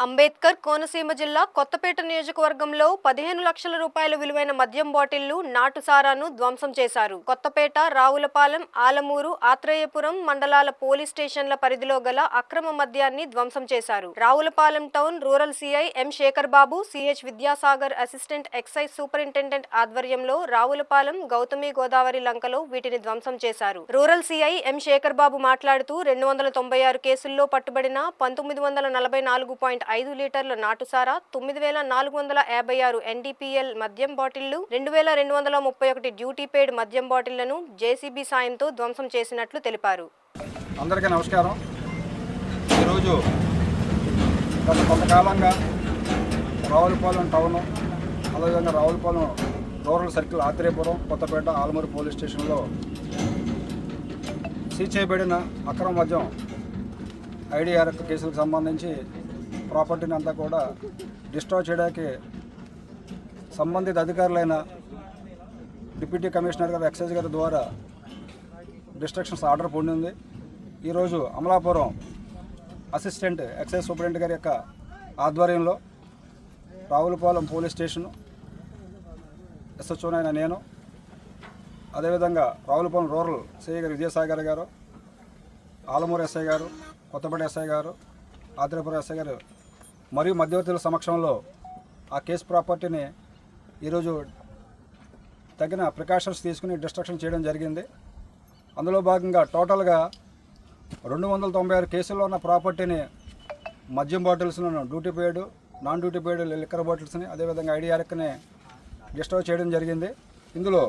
అంబేద్కర్ కోనసీమ జిల్లా కొత్తపేట నియోజకవర్గంలో 15 లక్షల రూపాయల విలువైన మద్యం బాటిళ్లు నాటుసారాను ధ్వంసం చేశారు. కొత్తపేట, రావులపాలెం, ఆలమూరు, ఆత్రేయపురం మండలాల పోలీస్ స్టేషన్ల పరిధిలో గల అక్రమ మద్యాన్ని ధ్వంసం చేశారు. Ravulapalem town rural CI M Sekhar Babu, CH Vidyasagar assistant excise superintendent ఆధ్వర్యంలో రావులపాలెం, గౌతమి గోదావరి లంకలో వీటిని ధ్వంసం చేశారు. Rural CI M Sekhar Babu మాట్లాడుతూ 296 కేసుల్లో పట్టుబడిన 1944.5 లీటర్ల నాటుసారా, 9456 NDPL మద్యం బాటిళ్లు, 2231 డ్యూటీ పెయిడ్ మద్యం బాటిళ్లను జేసీబీ సాయంతో ధ్వంసం చేసినట్లు తెలిపారు. అందరికీ నమస్కారం. ఈరోజు గత కొంతకాలంగా రావులపాలెం టౌన్, అదేవిధంగా Ravulapalem rural circle, Atreyapuram, Kothapeta, Alamuru police స్టేషన్లో సీజ్ చేయబడిన అక్రమ మద్యం IDR కేసులకు సంబంధించి ప్రాపర్టీని అంతా కూడా డిస్ట్రాయ్ చేయడానికి సంబంధిత అధికారులైన డిప్యూటీ కమిషనర్ గారు, ఎక్సైజ్ గారి ద్వారా డిస్ట్రక్షన్స్ ఆర్డర్ పొందింది. ఈరోజు అమలాపురం అసిస్టెంట్ ఎక్సైజ్ సూపరింటెండెంట్ గారి యొక్క ఆధ్వర్యంలో రావులపాలెం పోలీస్ స్టేషను SHO అయిన నేను, అదేవిధంగా రావులపాలెం రూరల్ సిఐ గారు విజయసాగర్ గారు, ఆలమూరు ఎస్ఐ గారు, కొత్తపేట ఎస్ఐ గారు, ఆత్రేయపురం ఎస్ఐ గారు మరియు మధ్యవర్తుల సమక్షంలో ఆ కేసు ప్రాపర్టీని ఈరోజు తగిన ప్రికాషన్స్ తీసుకుని డిస్ట్రక్షన్ చేయడం జరిగింది. అందులో భాగంగా టోటల్గా 296 కేసుల్లో ఉన్న ప్రాపర్టీని, మద్యం బాటిల్స్ను, duty paid, non duty paid liquor బాటిల్స్ని, అదేవిధంగా IDRని డిస్ట్రాయ్ చేయడం జరిగింది. ఇందులో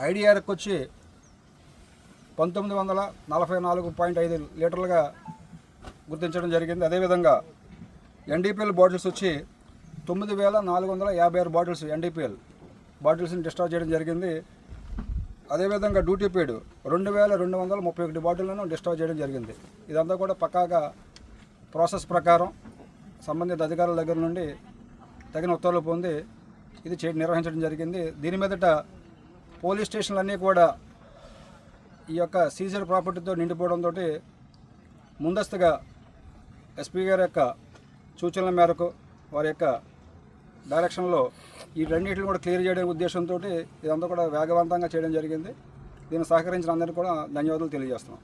IDRకి వచ్చి 1944.5 లీటర్లుగా గుర్తించడం జరిగింది. అదేవిధంగా NDPL బాటిల్స్ వచ్చి 9456 బాటిల్స్ NDPL బాటిల్స్ని డిస్ట్రాయ్ చేయడం జరిగింది. అదేవిధంగా డ్యూటీ పెయిడ్ 2231 బాటిళ్లను డిస్ట్రాయ్ చేయడం జరిగింది. ఇదంతా కూడా పక్కాగా ప్రాసెస్ ప్రకారం సంబంధిత అధికారుల దగ్గర నుండి తగిన ఉత్తర్వులు పొంది ఇది నిర్వహించడం జరిగింది. దీని మీదట పోలీస్ స్టేషన్లన్నీ కూడా ఈ యొక్క సీజర్ ప్రాపర్టీతో నిండిపోవడంతో ముందస్తుగా SP గారి యొక్క సూచనల మేరకు, వారి యొక్క డైరెక్షన్లో ఈ రెండింటిని కూడా క్లియర్ చేయడం ఉద్దేశంతో ఇదంతా కూడా వేగవంతంగా చేయడం జరిగింది. దీన్ని సహకరించిన అందరికీ కూడా ధన్యవాదాలు తెలియజేస్తున్నాం.